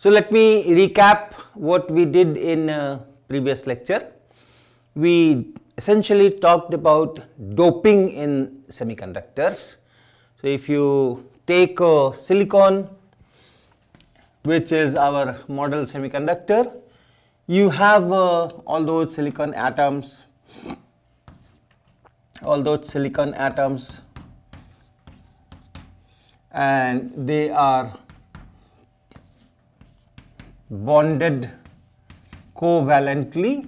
So let me recap what we did in previous lecture. We essentially talked about doping in semiconductors. So if you take a silicon, which is our model semiconductor, you have all those silicon atoms, and they are bonded covalently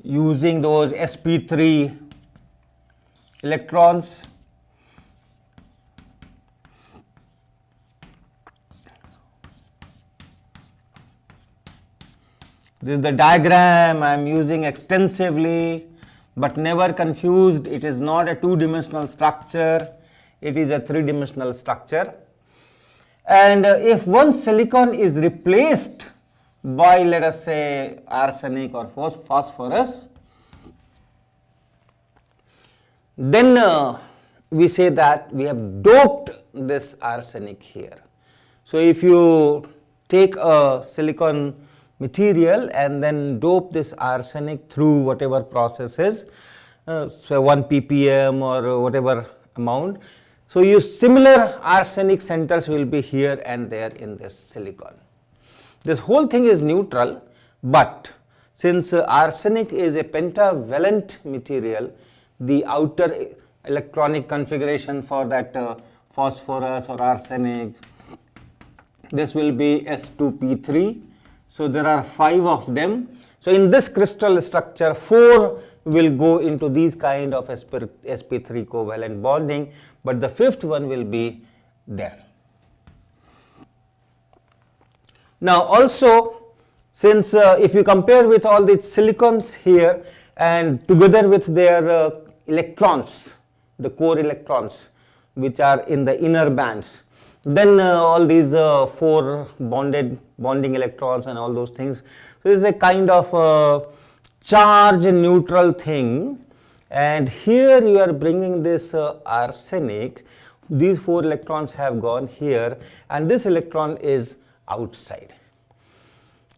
using those sp3 electrons. This is the diagram I am using extensively, but never confused. It is not a two-dimensional structure, it is a three-dimensional structure. And if one silicon is replaced by, let us say, arsenic or phosphorus, then we say that we have doped this arsenic here. So if you take a silicon material and then dope this arsenic through whatever processes, so 1 ppm or whatever amount, so your similar arsenic centers will be here and there in this silicon. This whole thing is neutral, but since arsenic is a pentavalent material, the outer electronic configuration for that phosphorus or arsenic, this will be S2P3. So there are 5 of them. So in this crystal structure, 4 will go into these kind of sp3 covalent bonding, but the 5th one will be there. Now also, since if you compare with all these silicons here and together with their electrons, the core electrons which are in the inner bands, then all these 4 bonding electrons and all those things. So this is a kind of charge neutral thing, and here you are bringing this arsenic. These 4 electrons have gone here and this electron is outside.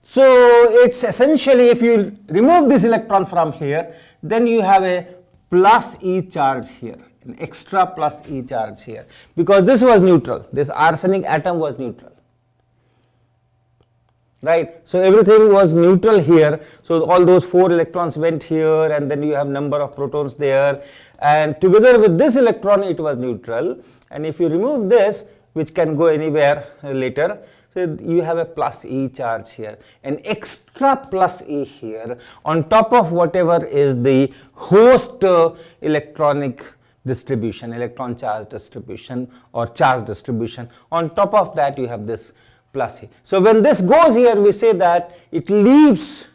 So it's essentially, if you remove this electron from here, then you have a plus E charge here, an extra plus E charge here, because this was neutral, this arsenic atom was neutral, right? So everything was neutral here, so all those 4 electrons went here and then you have number of protons there, and together with this electron it was neutral, and if you remove this, which can go anywhere later, so you have a plus E charge here, an extra plus E here on top of whatever is the host electronic distribution, electron charge distribution or charge distribution. On top of that you have this plus E. So when this goes here, we say that it leaves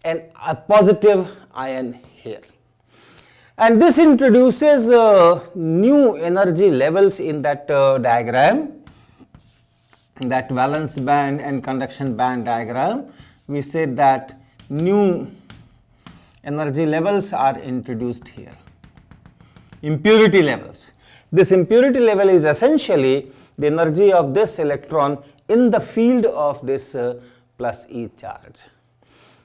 a positive ion here, and this introduces new energy levels in that diagram, that valence band and conduction band diagram. We said that new energy levels are introduced here, impurity levels. This impurity level is essentially the energy of this electron in the field of this plus E charge.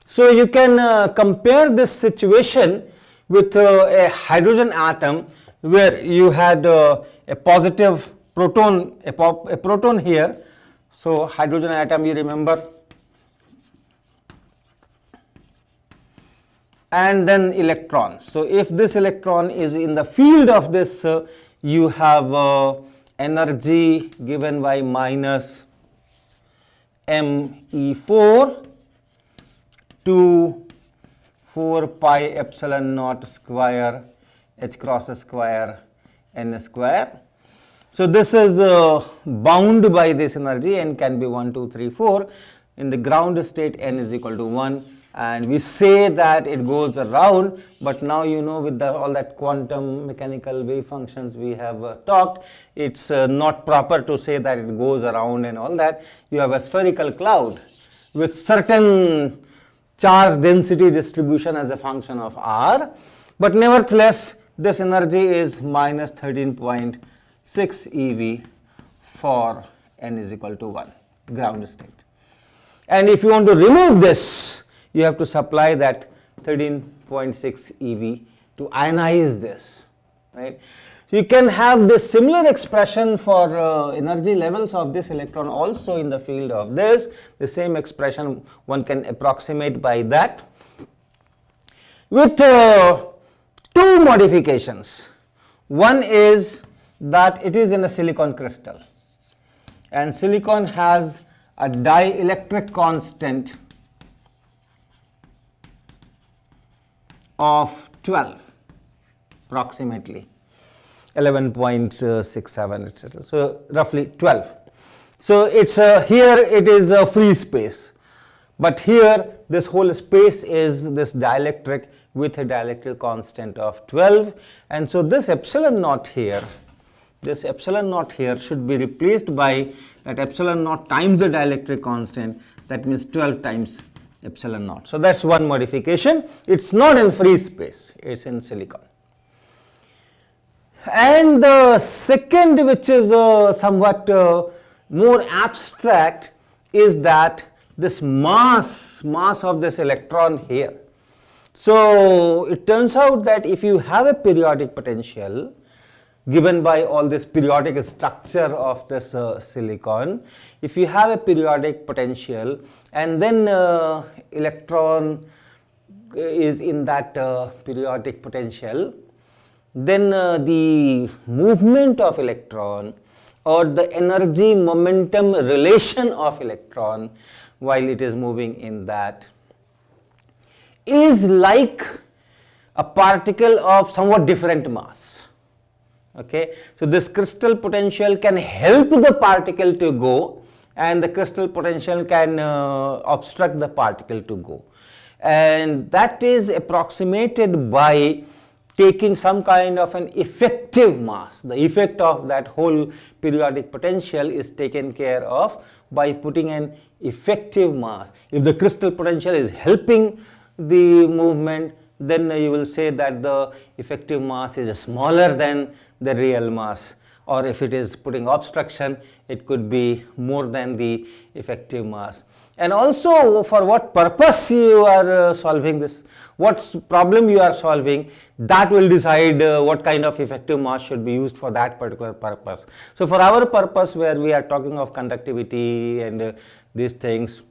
So you can compare this situation with a hydrogen atom where you had a positive proton, a proton here. So hydrogen atom, you remember, and then electrons. So if this electron is in the field of this, you have energy given by minus ME4 to 4 pi epsilon naught square H cross square N square. So this is bound by this energy, n can be 1, 2, 3, 4. In the ground state, n is equal to 1, and we say that it goes around, but now you know with all that quantum mechanical wave functions we have talked, it's not proper to say that it goes around and all that. You have a spherical cloud with certain charge density distribution as a function of r, but nevertheless this energy is minus 13.6 eV for n is equal to 1, ground state. And if you want to remove this, you have to supply that 13.6 eV to ionize this, right? You can have this similar expression for energy levels of this electron also in the field of this. The same expression one can approximate by that with two modifications. One is that it is in a silicon crystal, and silicon has a dielectric constant of 12 approximately, 11.67 etc. So roughly 12. So it's here it is a free space, but here this whole space is this dielectric with a dielectric constant of 12, and so this epsilon naught here, should be replaced by that epsilon naught times the dielectric constant, that means 12 times epsilon naught. So that's one modification. It's not in free space, it's in silicon. And the second, which is somewhat more abstract, is that this mass of this electron here. So it turns out that if you have a periodic potential given by all this periodic structure of this silicon, if you have a periodic potential and then electron is in that periodic potential, then the movement of electron or the energy momentum relation of electron while it is moving in that is like a particle of somewhat different mass. Okay, so this crystal potential can help the particle to go, and the crystal potential can obstruct the particle to go, and that is approximated by taking some kind of an effective mass. The effect of that whole periodic potential is taken care of by putting an effective mass. If the crystal potential is helping the movement, then you will say that the effective mass is smaller than the real mass, or if it is putting obstruction, it could be more than the effective mass. And also for what purpose you are solving this, what problem you are solving, that will decide what kind of effective mass should be used for that particular purpose. So for our purpose, where we are talking of conductivity and these things,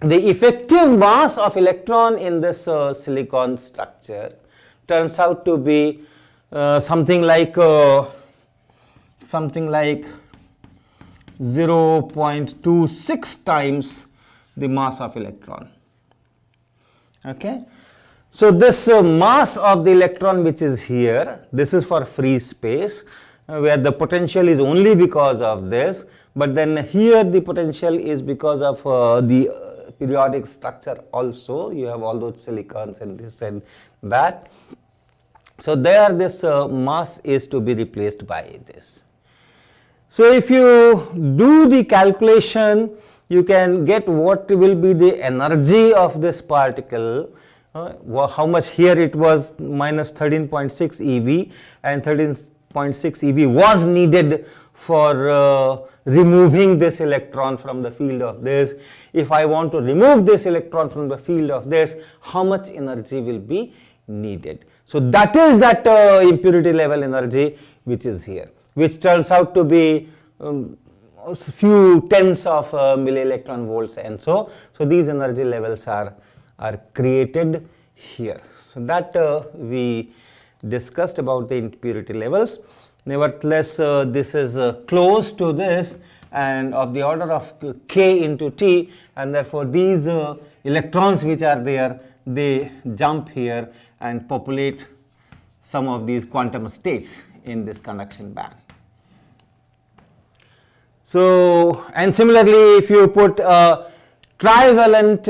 the effective mass of electron in this silicon structure turns out to be something like 0.26 times the mass of electron. Okay, so this mass of the electron which is here, this is for free space where the potential is only because of this, but then here the potential is because of the periodic structure also. You have all those silicons and this and that. So there this mass is to be replaced by this. So if you do the calculation, you can get what will be the energy of this particle, how much here it was minus 13.6 eV, and 13.6 eV was needed for removing this electron from the field of this. If I want to remove this electron from the field of this, how much energy will be needed? So that is that impurity level energy which is here, which turns out to be a few tens of milli-electron volts, and so these energy levels are created here. So that we discussed about the impurity levels. Nevertheless, this is close to this and of the order of k into T, and therefore these electrons which are there, they jump here and populate some of these quantum states in this conduction band. So, and similarly, if you put a trivalent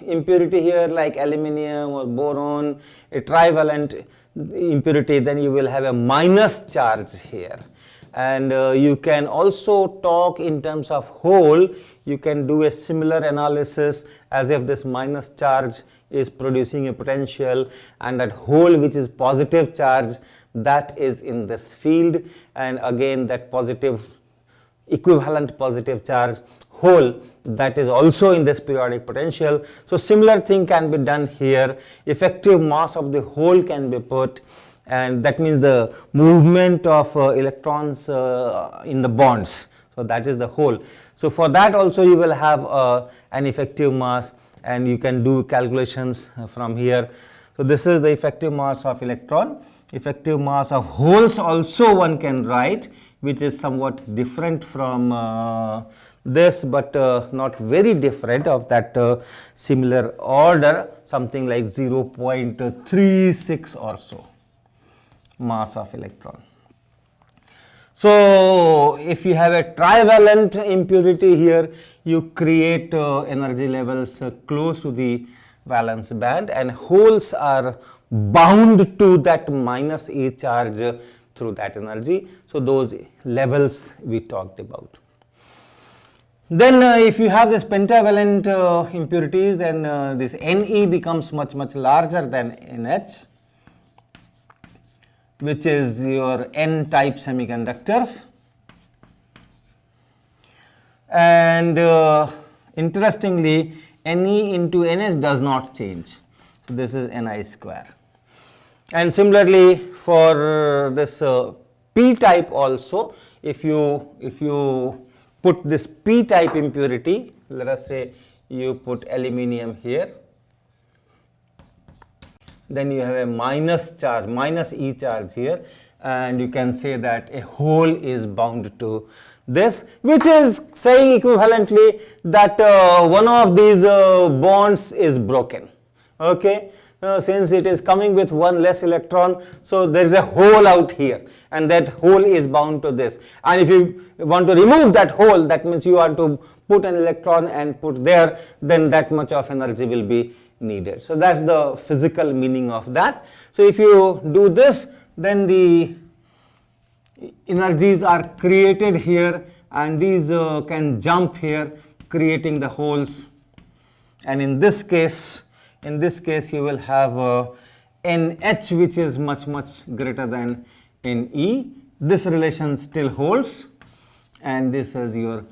impurity here like aluminium or boron, a trivalent impurity, then you will have a minus charge here. And you can also talk in terms of hole. You can do a similar analysis as if this minus charge is producing a potential, and that hole which is positive charge, that is in this field, and again that positive equivalent positive charge hole that is also in this periodic potential. So similar thing can be done here. Effective mass of the hole can be put, and that means the movement of electrons in the bonds. So that is the hole. So for that also you will have an effective mass, and you can do calculations from here. So this is the effective mass of electron. Effective mass of holes also one can write, which is somewhat different from this, but not very different, of that similar order, something like 0.36 or so mass of electron. So if you have a trivalent impurity here, you create energy levels close to the valence band, and holes are bound to that minus A charge through that energy. So those levels we talked about. Then if you have this pentavalent impurities, then this Ne becomes much larger than NH, which is your N-type semiconductors. And interestingly, Ne into NH does not change. So this is Ni square. And similarly for this P-type also, if you put this P-type impurity, let us say you put aluminium here, then you have a minus charge, minus E charge here, and you can say that a hole is bound to this, which is saying equivalently that one of these bonds is broken. Okay, since it is coming with one less electron, so there is a hole out here, and that hole is bound to this. And if you want to remove that hole, that means you want to put an electron and put there, then that much of energy will be needed. So that's the physical meaning of that. So if you do this, then the energies are created here, and these can jump here, creating the holes. And in this case you will have NH, which is much greater than Ne. This relation still holds, and this is your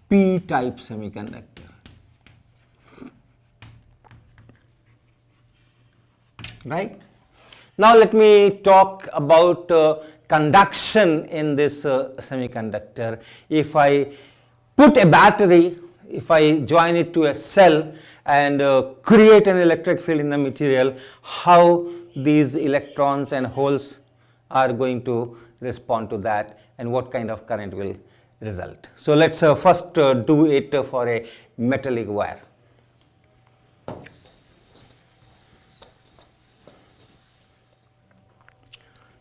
P-type semiconductor. Right? Now let me talk about conduction in this semiconductor. If I put a battery, if I join it to a cell and create an electric field in the material, how these electrons and holes are going to respond to that, and what kind of current will result. So let's first do it for a metallic wire.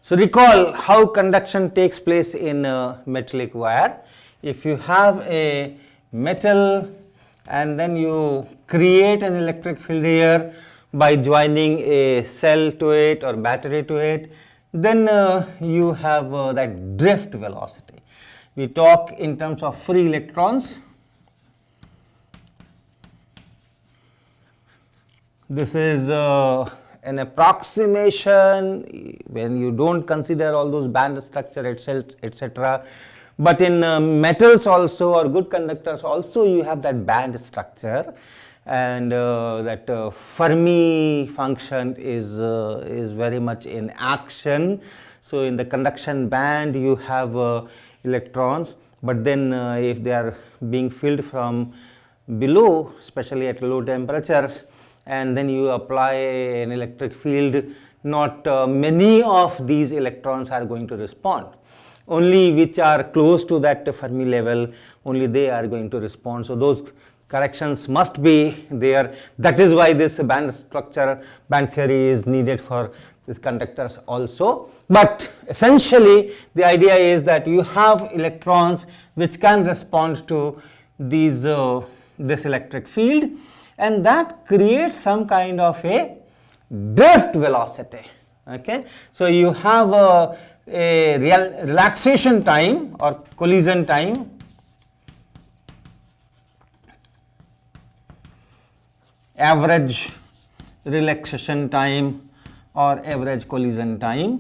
So recall how conduction takes place in a metallic wire. If you have a metal and then you create an electric field here by joining a cell to it or battery to it, then you have that drift velocity. We talk in terms of free electrons. This is an approximation when you don't consider all those band structure, etc. But in metals also, or good conductors also, you have that band structure, and that Fermi function is very much in action. So in the conduction band you have electrons, but then if they are being filled from below, especially at low temperatures, and then you apply an electric field, not many of these electrons are going to respond. Only which are close to that Fermi level, only they are going to respond. So those corrections must be there. That is why this band structure, band theory is needed for these conductors also. But essentially the idea is that you have electrons which can respond to these this electric field, and that creates some kind of a drift velocity. Okay, so you have a relaxation time or collision time, average relaxation time or average collision time,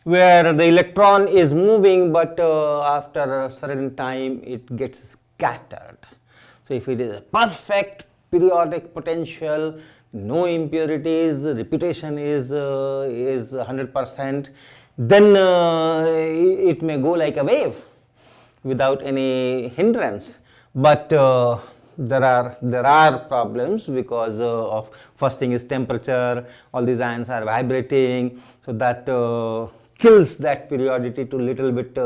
where the electron is moving, but after a certain time it gets scattered. So if it is a perfect periodic potential, no impurities, repetition is 100%, then it may go like a wave without any hindrance. But there are problems because of, first thing is temperature, all these ions are vibrating, so that kills that periodicity to little bit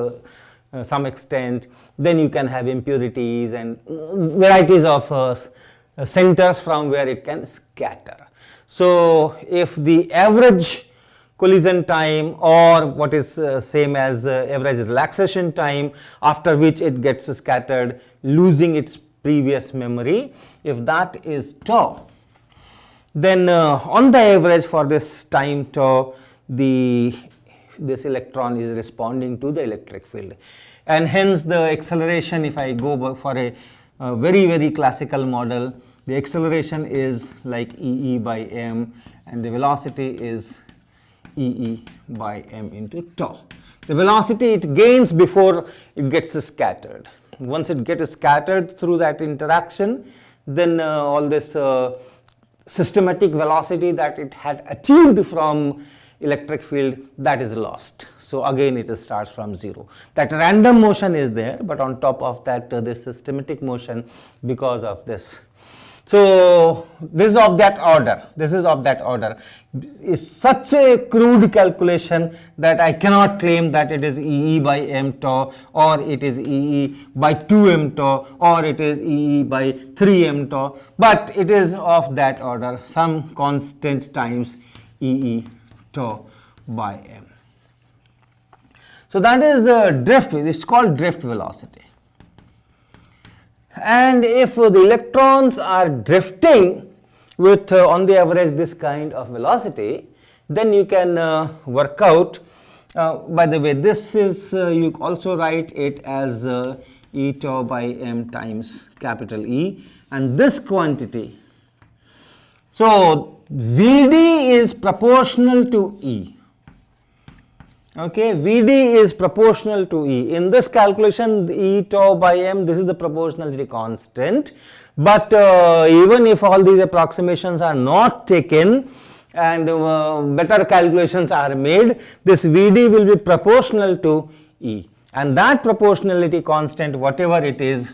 some extent. Then you can have impurities and varieties of centers from where it can scatter. So if the average collision time, or what is same as average relaxation time, after which it gets scattered losing its previous memory, if that is tau, then on the average for this time tau, this electron is responding to the electric field, and hence the acceleration, if I go for a very, very classical model, the acceleration is like E by m, and the velocity is E by m into tau. The velocity it gains before it gets scattered. Once it gets scattered through that interaction, then all this systematic velocity that it had achieved from electric field, that is lost. So again it starts from zero. That random motion is there, but on top of that this systematic motion because of this. So this is of that order. This is of that order. It's such a crude calculation that I cannot claim that it is E by m tau, or it is E by 2m tau, or it is E by 3m tau, but it is of that order, some constant times E tau by m. So that is the drift. It's called drift velocity. And if the electrons are drifting with on the average this kind of velocity, then you can work out, by the way, this is you also write it as E tau by m times capital E, and this quantity, so Vd is proportional to E. Okay, Vd is proportional to E. In this calculation, E tau by m, this is the proportionality constant. But even if all these approximations are not taken and better calculations are made, this Vd will be proportional to E. And that proportionality constant, whatever it is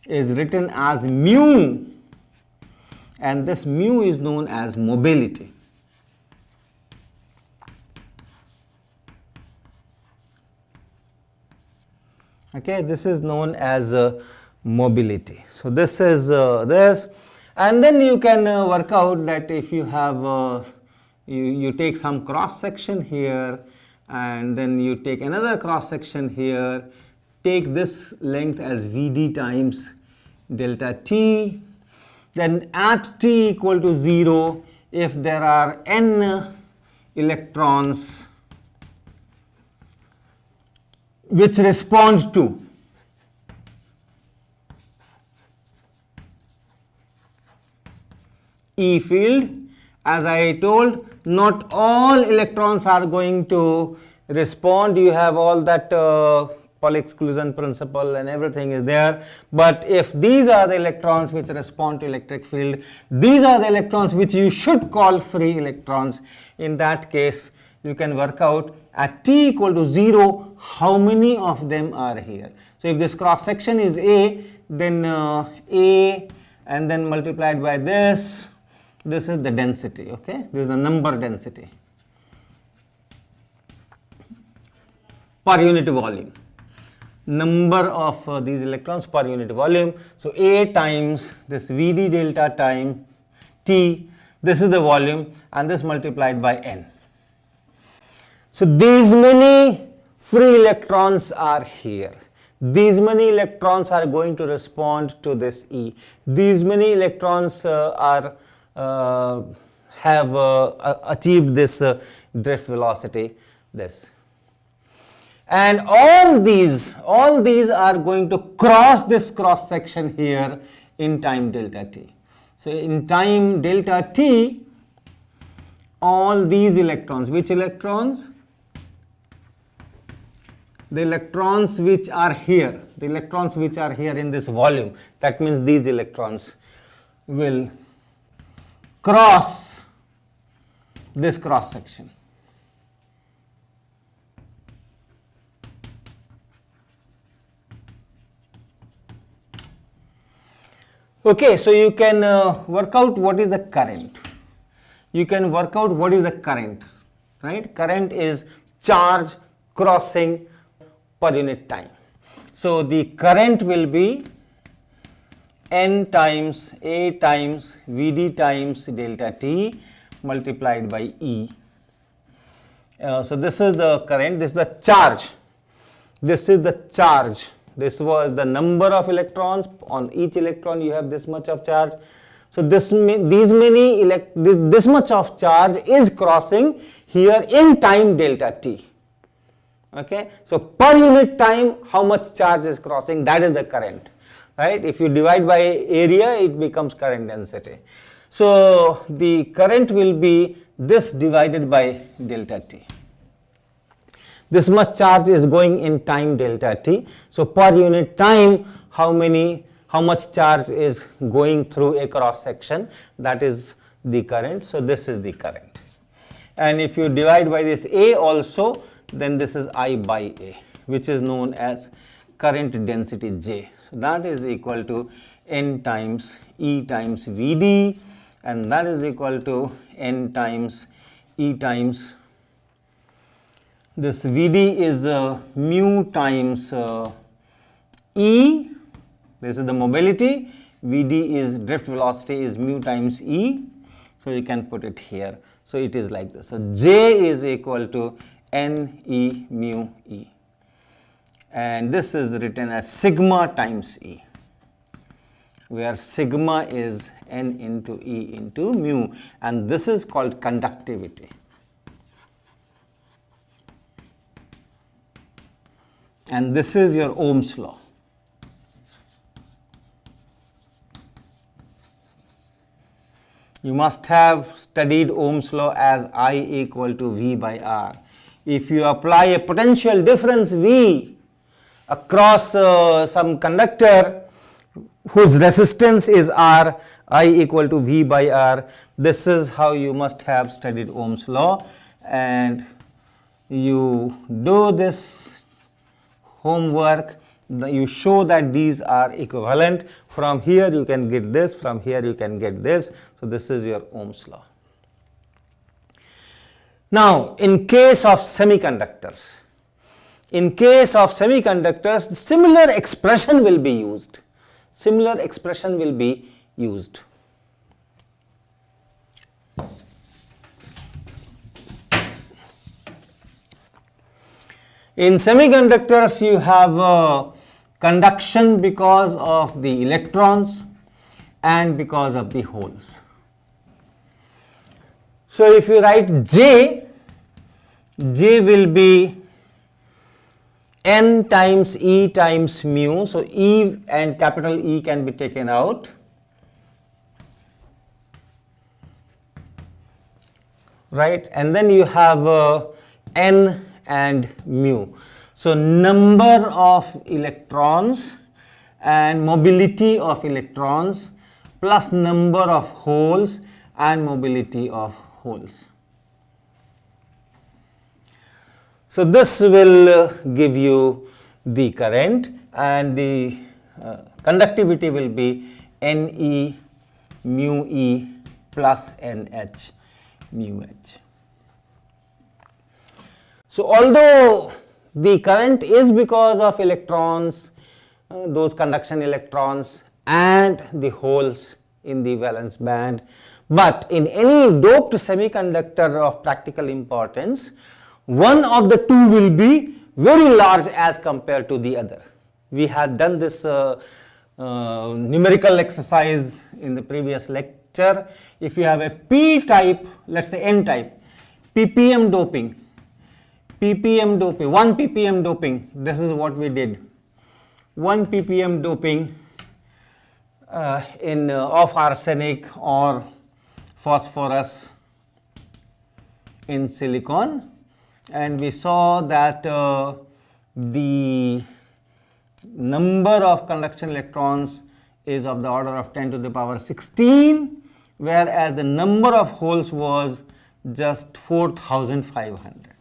written as mu, and this mu is known as mobility. Okay, this is known as mobility. So this is this, and then you can work out that if you have you take some cross section here, and then you take another cross section here, take this length as Vd times delta t, then at t equal to 0, if there are n electrons which respond to E field, as I told, not all electrons are going to respond. You have all that Pauli exclusion principle and everything is there, but if these are the electrons which respond to electric field, these are the electrons which you should call free electrons. In that case, you can work out at t equal to 0 how many of them are here. So if this cross section is A, then A and then multiplied by this is the density. Okay, this is the number density per unit volume, number of these electrons per unit volume. So A times this Vd delta time T, this is the volume, and this multiplied by n. So these many free electrons are here. These many electrons are going to respond to this E. These many electrons have achieved this drift velocity, this. And all these are going to cross this cross section here in time delta t. So in time delta t, all these electrons, which electrons? the electrons which are here, in this volume, that means these electrons will cross this cross section. Okay, so you can work out what is the current. Right? Current is charge crossing per unit time. So the current will be N times A times Vd times delta T multiplied by E. So this is the current, this is the charge. This was the number of electrons. On each electron you have this much of charge. So this much of charge is crossing here in time delta T. Okay, so per unit time how much charge is crossing, that is the current, right? If you divide by area, it becomes current density. So the current will be this divided by delta T. This much charge is going in time delta T. So per unit time, how much charge is going through a cross section, that is the current. So this is the current. And if you divide by this A also, then this is I by A, which is known as current density J. So that is equal to N times E times Vd, and that is equal to N times E times, this Vd is mu times E, this is the mobility, Vd is drift velocity is mu times E, so you can put it here. So it is like this. So J is equal to N E mu E, and this is written as sigma times E, where sigma is N into E into mu, and this is called conductivity. And this is your Ohm's law. You must have studied Ohm's law as I equal to V by R. If you apply a potential difference V across some conductor whose resistance is R, I equal to V by R, this is how you must have studied Ohm's law. And you do this homework, you show that these are equivalent. From here you can get this, from here you can get this. So this is your Ohm's law. Now in case of semiconductors, similar expression will be used. In semiconductors, you have conduction because of the electrons and because of the holes. So if you write J will be N times E times mu. So E and capital E can be taken out, right? And then you have N and mu. So number of electrons and mobility of electrons plus number of holes and mobility of holes. So this will give you the current, and the conductivity will be Ne mu E plus Nh mu H. So although the current is because of electrons, those conduction electrons and the holes in the valence band, but in any doped semiconductor of practical importance, one of the two will be very large as compared to the other. We had done this numerical exercise in the previous lecture. If you have a p type, let's say n type, ppm doping, 1 ppm doping, this is what we did. 1 ppm doping of arsenic or phosphorus in silicon, and we saw that the number of conduction electrons is of the order of 10 to the power 16, whereas the number of holes was just 4,500.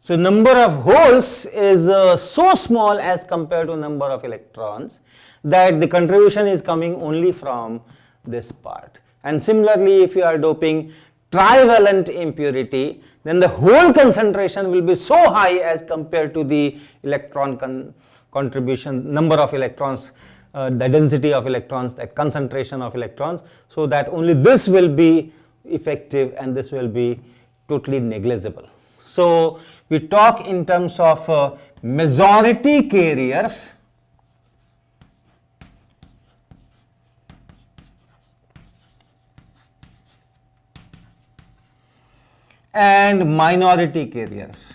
So number of holes is so small as compared to number of electrons that the contribution is coming only from this part. And similarly, if you are doping trivalent impurity, then the whole concentration will be so high as compared to the electron contribution, number of electrons, the density of electrons, the concentration of electrons, so that only this will be effective and this will be totally negligible. So we talk in terms of majority carriers and minority carriers.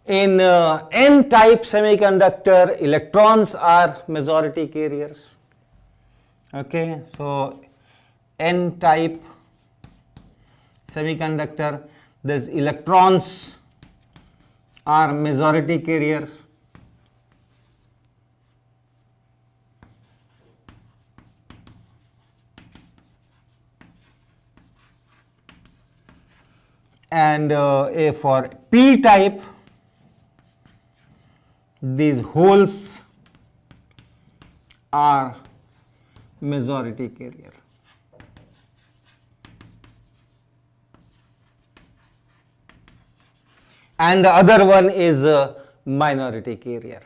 In N-type semiconductor, electrons are majority carriers. Okay, so N-type semiconductor, these electrons are majority carriers. And for P-type, these holes are majority carrier. And the other one is a minority carrier.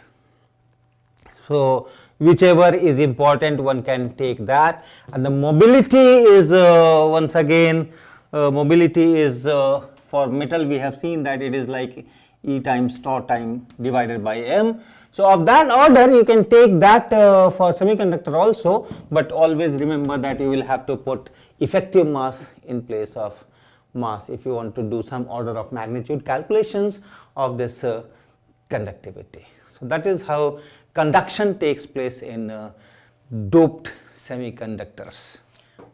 So whichever is important, one can take that. And the mobility is once again, mobility is for metal, we have seen that it is like E times tau time divided by m. So of that order you can take that for semiconductor also, but always remember that you will have to put effective mass in place of mass if you want to do some order of magnitude calculations of this conductivity. So that is how conduction takes place in doped semiconductors.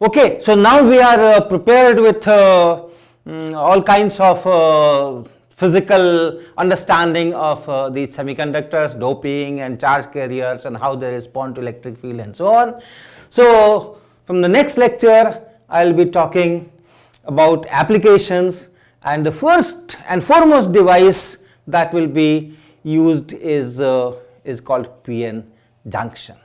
Okay, so now we are prepared with all kinds of physical understanding of these semiconductors, doping and charge carriers and how they respond to electric field and so on. So from the next lecture I will be talking about applications, and the first and foremost device that will be used is called PN junction.